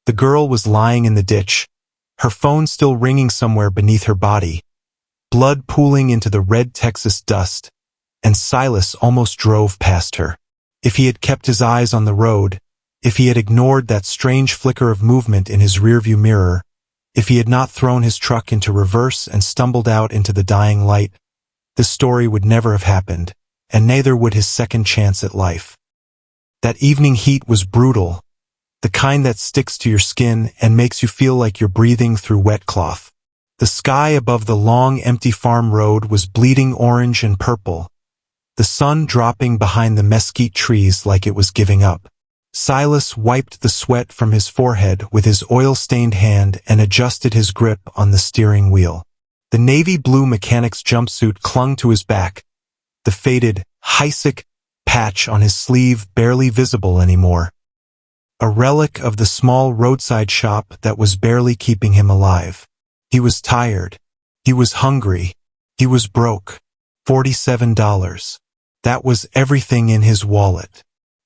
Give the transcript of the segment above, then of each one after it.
The girl was lying in the ditch, her phone still ringing somewhere beneath her body, blood pooling into the red Texas dust, and Silas almost drove past her. If he had kept his eyes on the road, if he had ignored that strange flicker of movement in his rearview mirror, if he had not thrown his truck into reverse and stumbled out into the dying light, this story would never have happened, and neither would his second chance at life. That evening heat was brutal, the kind that sticks to your skin and makes you feel like you're breathing through wet cloth. The sky above the long, empty farm road was bleeding orange and purple, the sun dropping behind the mesquite trees like it was giving up. Silas wiped the sweat from his forehead with his oil-stained hand and adjusted his grip on the steering wheel. The navy blue mechanic's jumpsuit clung to his back, the faded Heisek patch on his sleeve barely visible anymore. A relic of the small roadside shop that was barely keeping him alive. He was tired. He was hungry. He was broke. $47. That was everything in his wallet.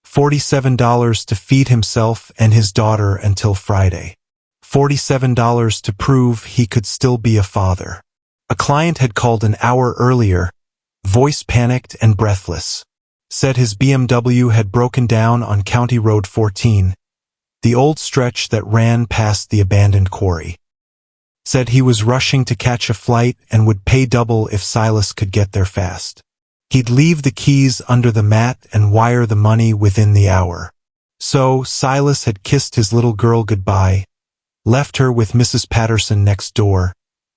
$47 to feed himself and his daughter until Friday. $47 to prove he could still be a father. A client had called an hour earlier, voice panicked and breathless. Said his BMW had broken down on County Road 14, the old stretch that ran past the abandoned quarry. Said he was rushing to catch a flight and would pay double if Silas could get there fast. He'd leave the keys under the mat and wire the money within the hour. So Silas had kissed his little girl goodbye, left her with Mrs. Patterson next door,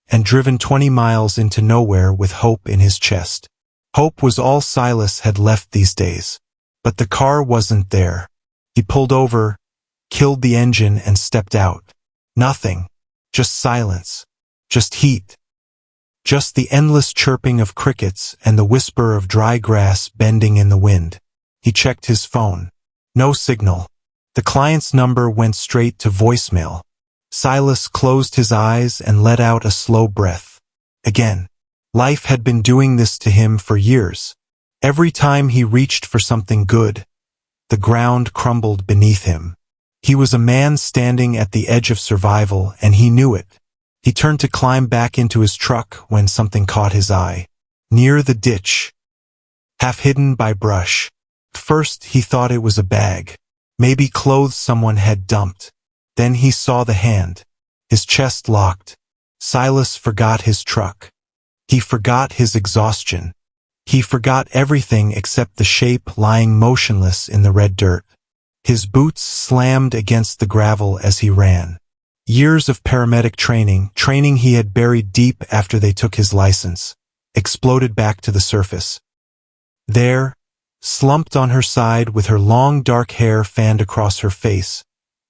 and driven 20 miles into nowhere with hope in his chest. Hope was all Silas had left these days. But the car wasn't there. He pulled over, killed the engine, and stepped out. Nothing. Just silence. Just heat. Just the endless chirping of crickets and the whisper of dry grass bending in the wind. He checked his phone. No signal. The client's number went straight to voicemail. Silas closed his eyes and let out a slow breath. Again. Life had been doing this to him for years. Every time he reached for something good, the ground crumbled beneath him. He was a man standing at the edge of survival, and he knew it. He turned to climb back into his truck when something caught his eye. Near the ditch, half hidden by brush. First he thought it was a bag, maybe clothes someone had dumped. Then he saw the hand. His chest locked. Silas forgot his truck. He forgot his exhaustion. He forgot everything except the shape lying motionless in the red dirt. His boots slammed against the gravel as he ran. Years of paramedic training he had buried deep after they took his license, exploded back to the surface. There, slumped on her side with her long dark hair fanned across her face,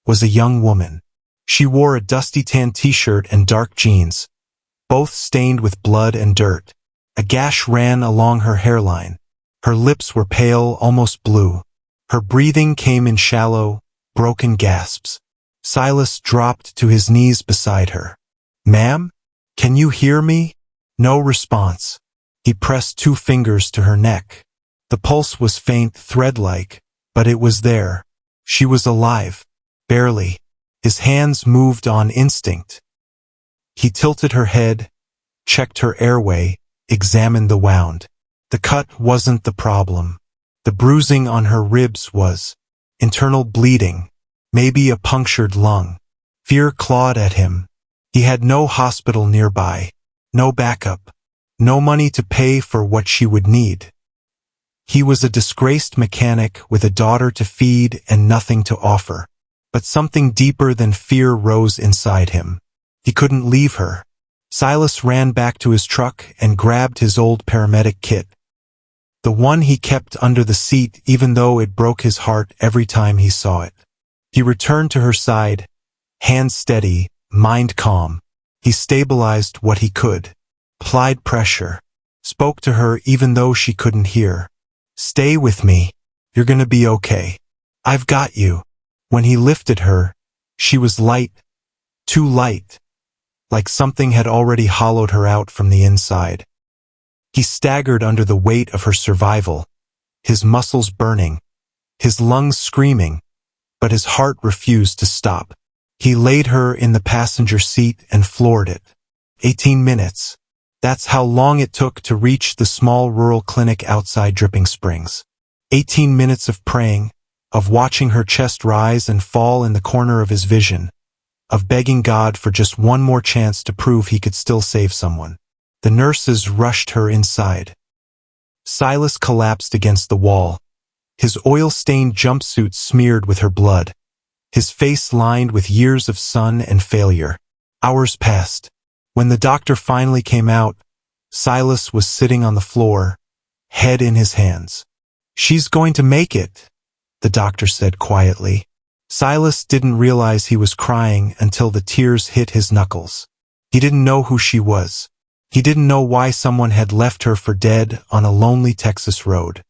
was a young woman. She wore a dusty tan t-shirt and dark jeans, both stained with blood and dirt. A gash ran along her hairline. Her lips were pale, almost blue. Her breathing came in shallow, broken gasps. Silas dropped to his knees beside her. "Ma'am? Can you hear me?" No response. He pressed 2 fingers to her neck. The pulse was faint, thread-like, but it was there. She was alive. Barely. His hands moved on instinct. He tilted her head, checked her airway, examined the wound. The cut wasn't the problem. The bruising on her ribs was. Internal bleeding. Maybe a punctured lung. Fear clawed at him. He had no hospital nearby. No backup. No money to pay for what she would need. He was a disgraced mechanic with a daughter to feed and nothing to offer. But something deeper than fear rose inside him. He couldn't leave her. Silas ran back to his truck and grabbed his old paramedic kit. The one he kept under the seat even though it broke his heart every time he saw it. He returned to her side, hands steady, mind calm. He stabilized what he could, applied pressure, spoke to her even though she couldn't hear. "Stay with me. You're gonna be okay. I've got you." When he lifted her, she was light, too light, like something had already hollowed her out from the inside. He staggered under the weight of her survival, his muscles burning, his lungs screaming, but his heart refused to stop. He laid her in the passenger seat and floored it. 18 minutes. That's how long it took to reach the small rural clinic outside Dripping Springs. 18 minutes of praying, of watching her chest rise and fall in the corner of his vision, of begging God for just one more chance to prove he could still save someone. The nurses rushed her inside. Silas collapsed against the wall, his oil-stained jumpsuit smeared with her blood, his face lined with years of sun and failure. Hours passed. When the doctor finally came out, Silas was sitting on the floor, head in his hands. "She's going to make it," the doctor said quietly. Silas didn't realize he was crying until the tears hit his knuckles. He didn't know who she was. He didn't know why someone had left her for dead on a lonely Texas road.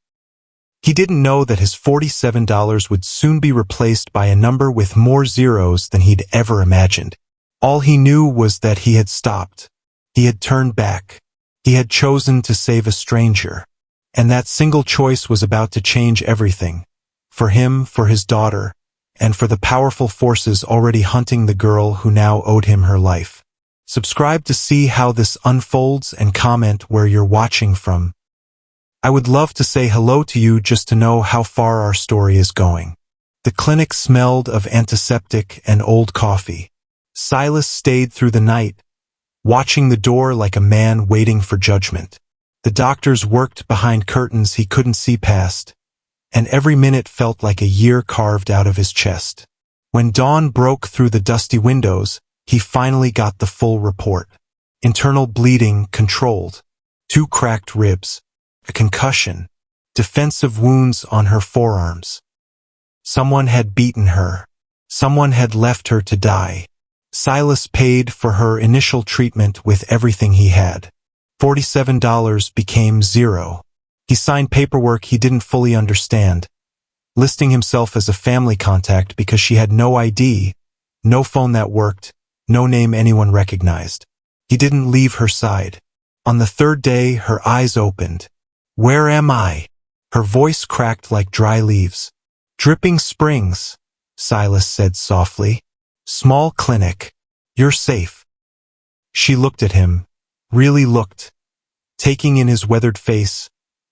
He didn't know that his $47 would soon be replaced by a number with more zeros than he'd ever imagined. All he knew was that he had stopped. He had turned back. He had chosen to save a stranger. And that single choice was about to change everything. For him, for his daughter, and for the powerful forces already hunting the girl who now owed him her life. Subscribe to see how this unfolds and comment where you're watching from. I would love to say hello to you just to know how far our story is going. The clinic smelled of antiseptic and old coffee. Silas stayed through the night, watching the door like a man waiting for judgment. The doctors worked behind curtains he couldn't see past, and every minute felt like a year carved out of his chest. When dawn broke through the dusty windows, he finally got the full report. Internal bleeding controlled, 2 cracked ribs, a concussion, defensive wounds on her forearms. Someone had beaten her. Someone had left her to die. Silas paid for her initial treatment with everything he had. $47 became 0. He signed paperwork he didn't fully understand, listing himself as a family contact because she had no ID, no phone that worked, no name anyone recognized. He didn't leave her side. On the 3rd day, her eyes opened. "Where am I?" Her voice cracked like dry leaves. "Dripping Springs," Silas said softly. "Small clinic. You're safe." She looked at him, really looked, taking in his weathered face,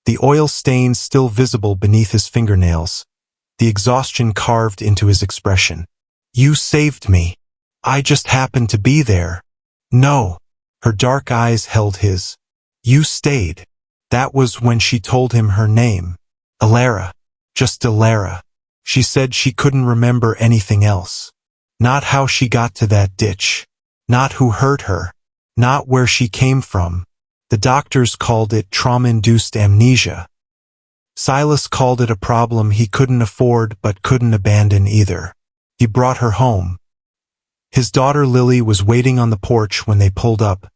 the oil stains still visible beneath his fingernails, the exhaustion carved into his expression. "You saved me. I just happened to be there." "No." Her dark eyes held his. "You stayed." That was when she told him her name. Alara. Just Alara. She said she couldn't remember anything else. Not how she got to that ditch. Not who hurt her. Not where she came from. The doctors called it trauma-induced amnesia. Silas called it a problem he couldn't afford but couldn't abandon either. He brought her home. His daughter Lily was waiting on the porch when they pulled up,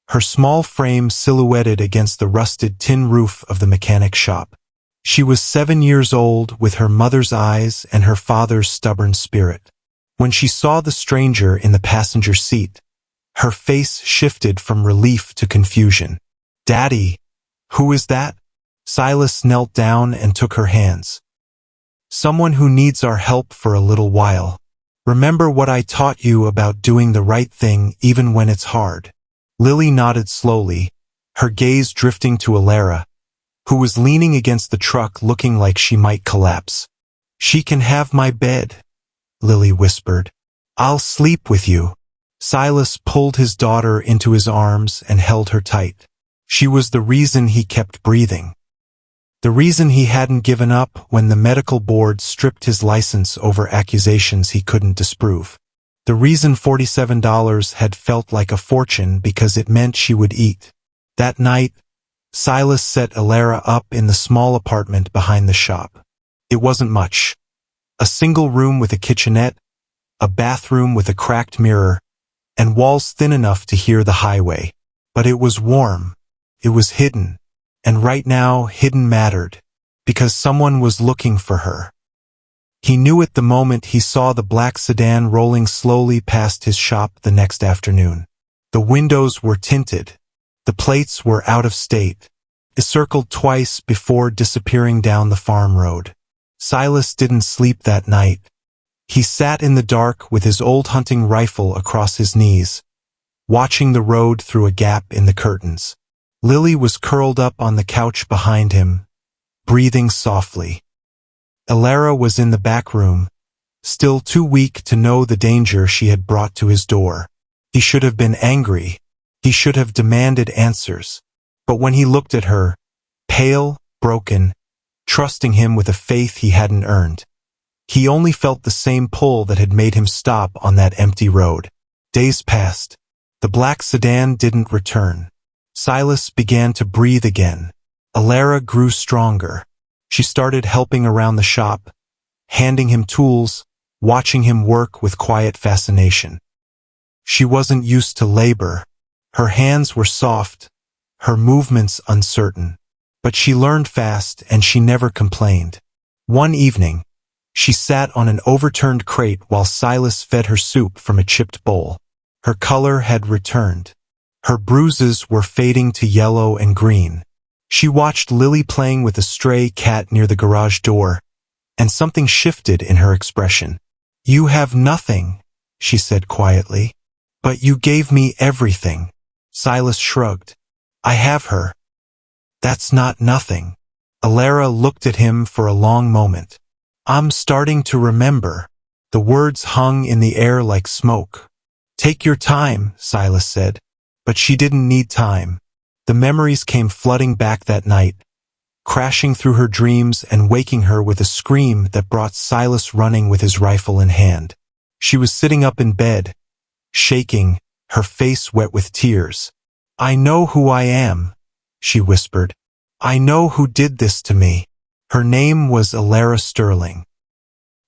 her small frame silhouetted against the rusted tin roof of the mechanic shop. She was 7 years old with her mother's eyes and her father's stubborn spirit. When she saw the stranger in the passenger seat, her face shifted from relief to confusion. "Daddy, who is that?" Silas knelt down and took her hands. "Someone who needs our help for a little while. Remember what I taught you about doing the right thing even when it's hard." Lily nodded slowly, her gaze drifting to Alara, who was leaning against the truck looking like she might collapse. "She can have my bed," Lily whispered. "I'll sleep with you." Silas pulled his daughter into his arms and held her tight. She was the reason he kept breathing. The reason he hadn't given up when the medical board stripped his license over accusations he couldn't disprove. The reason $47 had felt like a fortune because it meant she would eat. That night, Silas set Alara up in the small apartment behind the shop. It wasn't much. A single room with a kitchenette, a bathroom with a cracked mirror, and walls thin enough to hear the highway. But it was warm. It was hidden. And right now, hidden mattered, because someone was looking for her. He knew it the moment he saw the black sedan rolling slowly past his shop the next afternoon. The windows were tinted. The plates were out of state. It circled twice before disappearing down the farm road. Silas didn't sleep that night. He sat in the dark with his old hunting rifle across his knees, watching the road through a gap in the curtains. Lily was curled up on the couch behind him, breathing softly. Elara was in the back room, still too weak to know the danger she had brought to his door. He should have been angry. He should have demanded answers. But when he looked at her, pale, broken, trusting him with a faith he hadn't earned, he only felt the same pull that had made him stop on that empty road. Days passed. The black sedan didn't return. Silas began to breathe again. Elara grew stronger. She started helping around the shop, handing him tools, watching him work with quiet fascination. She wasn't used to labor. Her hands were soft, her movements uncertain. But she learned fast and she never complained. One evening, she sat on an overturned crate while Silas fed her soup from a chipped bowl. Her color had returned. Her bruises were fading to yellow and green. She watched Lily playing with a stray cat near the garage door, and something shifted in her expression. "You have nothing," she said quietly. "But you gave me everything." Silas shrugged. "I have her." "That's not nothing." Elara looked at him for a long moment. "I'm starting to remember." The words hung in the air like smoke. "Take your time," Silas said. But she didn't need time. The memories came flooding back that night, crashing through her dreams and waking her with a scream that brought Silas running with his rifle in hand. She was sitting up in bed, shaking, her face wet with tears. "I know who I am," she whispered. "I know who did this to me." Her name was Elara Sterling,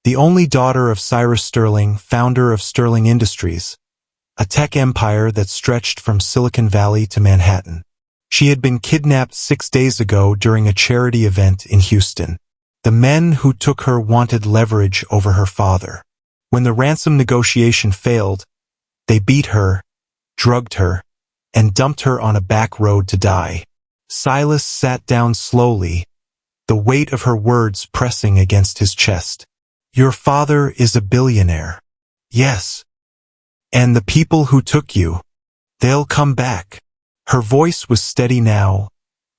the only daughter of Cyrus Sterling, founder of Sterling Industries, a tech empire that stretched from Silicon Valley to Manhattan. She had been kidnapped 6 days ago during a charity event in Houston. The men who took her wanted leverage over her father. When the ransom negotiation failed, they beat her, drugged her, and dumped her on a back road to die. Silas sat down slowly, the weight of her words pressing against his chest. "Your father is a billionaire." "Yes. And the people who took you, they'll come back." Her voice was steady now,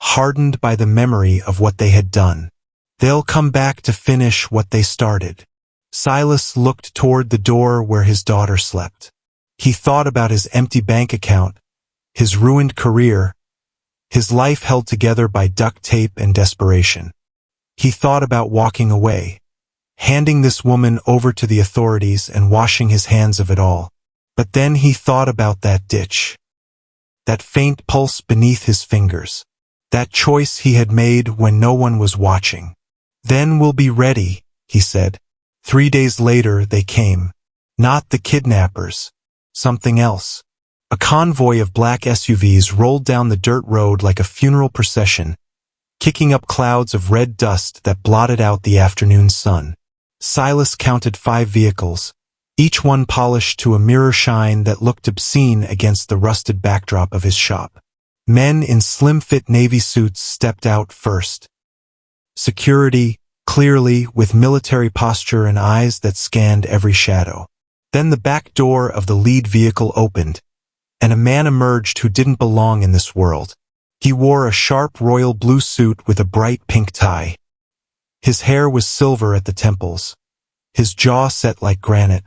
hardened by the memory of what they had done. "They'll come back to finish what they started." Silas looked toward the door where his daughter slept. He thought about his empty bank account, his ruined career, his life held together by duct tape and desperation. He thought about walking away, handing this woman over to the authorities and washing his hands of it all. But then he thought about that ditch, that faint pulse beneath his fingers, that choice he had made when no one was watching. "Then we'll be ready," he said. 3 days later they came. Not the kidnappers. Something else. A convoy of black SUVs rolled down the dirt road like a funeral procession, kicking up clouds of red dust that blotted out the afternoon sun. Silas counted 5 vehicles, each one polished to a mirror shine that looked obscene against the rusted backdrop of his shop. Men in slim-fit navy suits stepped out first. Security, clearly, with military posture and eyes that scanned every shadow. Then the back door of the lead vehicle opened, and a man emerged who didn't belong in this world. He wore a sharp royal blue suit with a bright pink tie. His hair was silver at the temples, his jaw set like granite,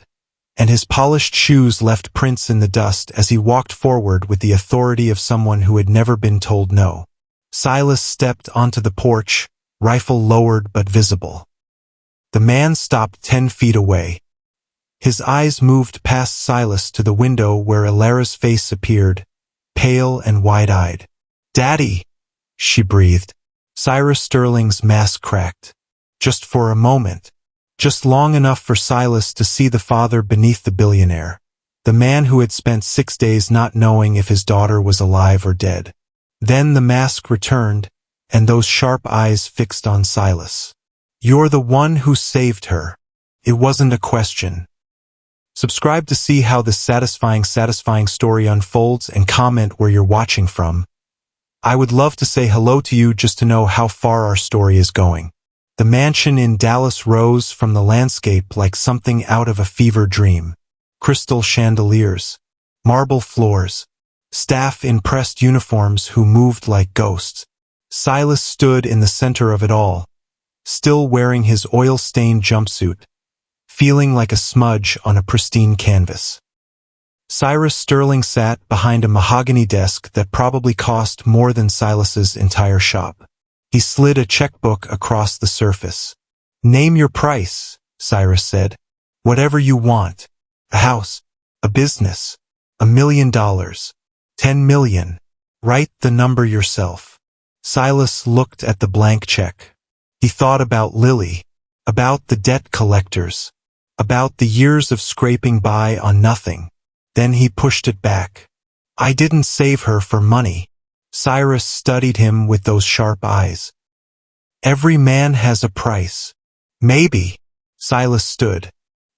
and his polished shoes left prints in the dust as he walked forward with the authority of someone who had never been told no. Silas stepped onto the porch, rifle lowered but visible. The man stopped 10 feet away. His eyes moved past Silas to the window where Elara's face appeared, pale and wide-eyed. "Daddy," she breathed. Cyrus Sterling's mask cracked. Just for a moment. Just long enough for Silas to see the father beneath the billionaire, the man who had spent 6 days not knowing if his daughter was alive or dead. Then the mask returned, and those sharp eyes fixed on Silas. "You're the one who saved her." It wasn't a question. Subscribe to see how this satisfying story unfolds and comment where you're watching from. I would love to say hello to you just to know how far our story is going. The mansion in Dallas rose from the landscape like something out of a fever dream. Crystal chandeliers, marble floors, staff in pressed uniforms who moved like ghosts. Silas stood in the center of it all, still wearing his oil-stained jumpsuit, feeling like a smudge on a pristine canvas. Cyrus Sterling sat behind a mahogany desk that probably cost more than Silas's entire shop. He slid a checkbook across the surface. "Name your price," Cyrus said. "Whatever you want. A house, a business, $1 million, 10 million. Write the number yourself." Silas looked at the blank check. He thought about Lily, about the debt collectors, about the years of scraping by on nothing. Then he pushed it back. "I didn't save her for money." Cyrus studied him with those sharp eyes. "Every man has a price." "Maybe," Silas stood,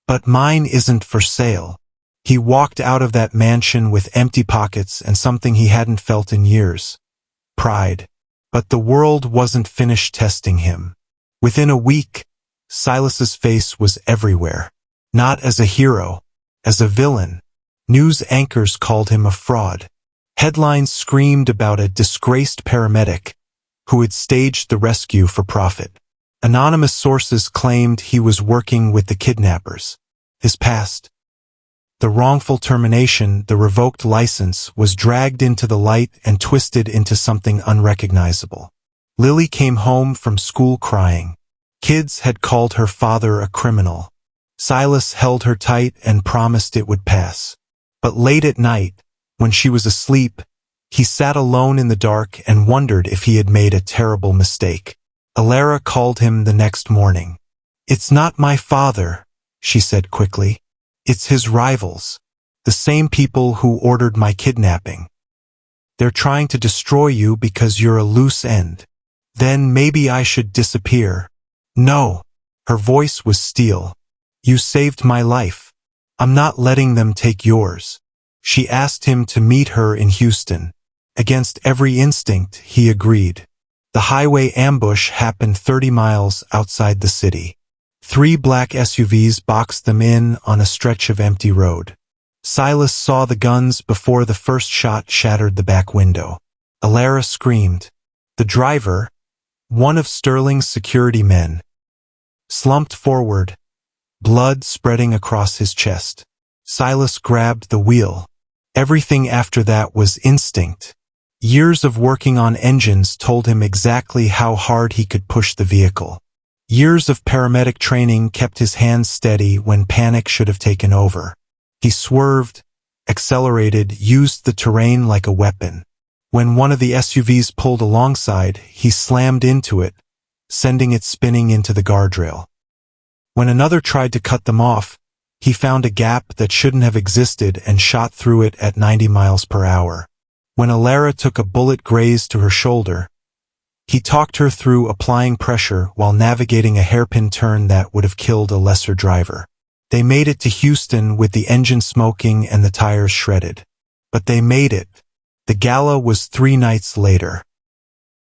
"but mine isn't for sale." He walked out of that mansion with empty pockets and something he hadn't felt in years: pride. But the world wasn't finished testing him. Within a week, Silas's face was everywhere. Not as a hero, as a villain. News anchors called him a fraud. Headlines screamed about a disgraced paramedic who had staged the rescue for profit. Anonymous sources claimed he was working with the kidnappers. His past, the wrongful termination, the revoked license, was dragged into the light and twisted into something unrecognizable. Lily came home from school crying. Kids had called her father a criminal. Silas held her tight and promised it would pass. But late at night, when she was asleep, he sat alone in the dark and wondered if he had made a terrible mistake. Alara called him the next morning. "It's not my father," she said quickly. "It's his rivals, the same people who ordered my kidnapping. They're trying to destroy you because you're a loose end. Then maybe I should disappear." "No." Her voice was steel. "You saved my life. I'm not letting them take yours." She asked him to meet her in Houston. Against every instinct, he agreed. The highway ambush happened 30 miles outside the city. 3 black SUVs boxed them in on a stretch of empty road. Silas saw the guns before the first shot shattered the back window. Alara screamed. The driver, one of Sterling's security men, slumped forward, blood spreading across his chest. Silas grabbed the wheel. Everything after that was instinct. Years of working on engines told him exactly how hard he could push the vehicle. Years of paramedic training kept his hands steady when panic should have taken over. He swerved, accelerated, used the terrain like a weapon. When one of the SUVs pulled alongside, he slammed into it, sending it spinning into the guardrail. When another tried to cut them off, he found a gap that shouldn't have existed and shot through it at 90 miles per hour. When Alara took a bullet graze to her shoulder, he talked her through applying pressure while navigating a hairpin turn that would have killed a lesser driver. They made it to Houston with the engine smoking and the tires shredded. But they made it. The gala was 3 nights later.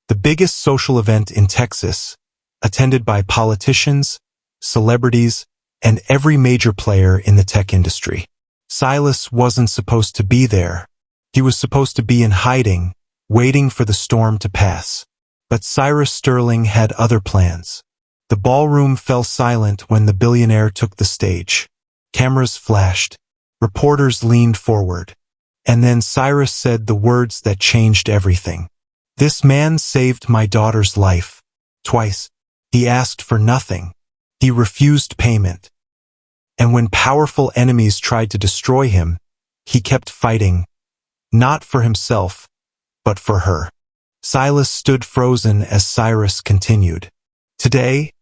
The biggest social event in Texas, attended by politicians, celebrities, and every major player in the tech industry. Silas wasn't supposed to be there. He was supposed to be in hiding, waiting for the storm to pass. But Cyrus Sterling had other plans. The ballroom fell silent when the billionaire took the stage. Cameras flashed. Reporters leaned forward. And then Cyrus said the words that changed everything. "This man saved my daughter's life. Twice. He asked for nothing. He refused payment. And when powerful enemies tried to destroy him, he kept fighting. Not for himself, but for her." Silas stood frozen as Cyrus continued. "Today,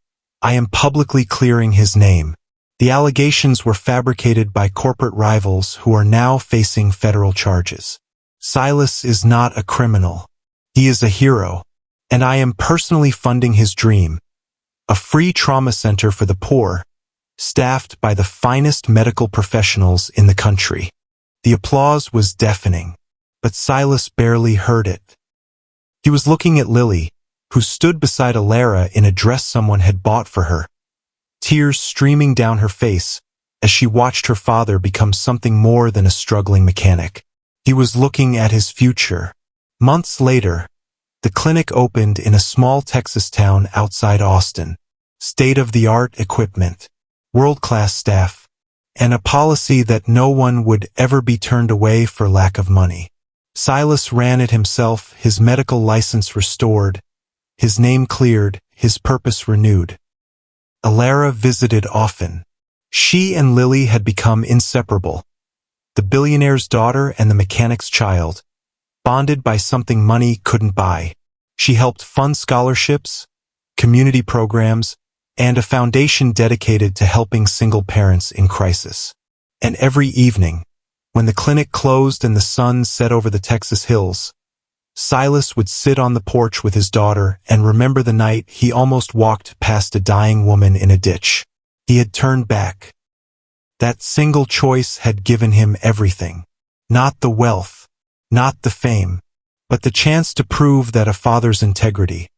I am publicly clearing his name. The allegations were fabricated by corporate rivals who are now facing federal charges. Silas is not a criminal. He is a hero, and I am personally funding his dream. A free trauma center for the poor, staffed by the finest medical professionals in the country." The applause was deafening, but Silas barely heard it. He was looking at Lily, who stood beside Alara in a dress someone had bought for her, tears streaming down her face as she watched her father become something more than a struggling mechanic. He was looking at his future. Months later, the clinic opened in a small Texas town outside Austin. State-of-the-art equipment, world-class staff, and a policy that no one would ever be turned away for lack of money. Silas ran it himself, his medical license restored, his name cleared, his purpose renewed. Alara visited often. She and Lily had become inseparable. The billionaire's daughter and the mechanic's child, bonded by something money couldn't buy. She helped fund scholarships, community programs, and a foundation dedicated to helping single parents in crisis. And every evening, when the clinic closed and the sun set over the Texas hills, Silas would sit on the porch with his daughter and remember the night he almost walked past a dying woman in a ditch. He had turned back. That single choice had given him everything. Not the wealth, not the fame, but the chance to prove that a father's integrity,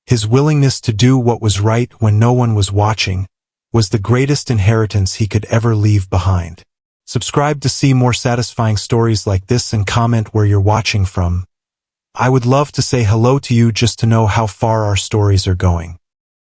his willingness to do what was right when no one was watching, was the greatest inheritance he could ever leave behind. Subscribe to see more satisfying stories like this and comment where you're watching from. I would love to say hello to you just to know how far our stories are going.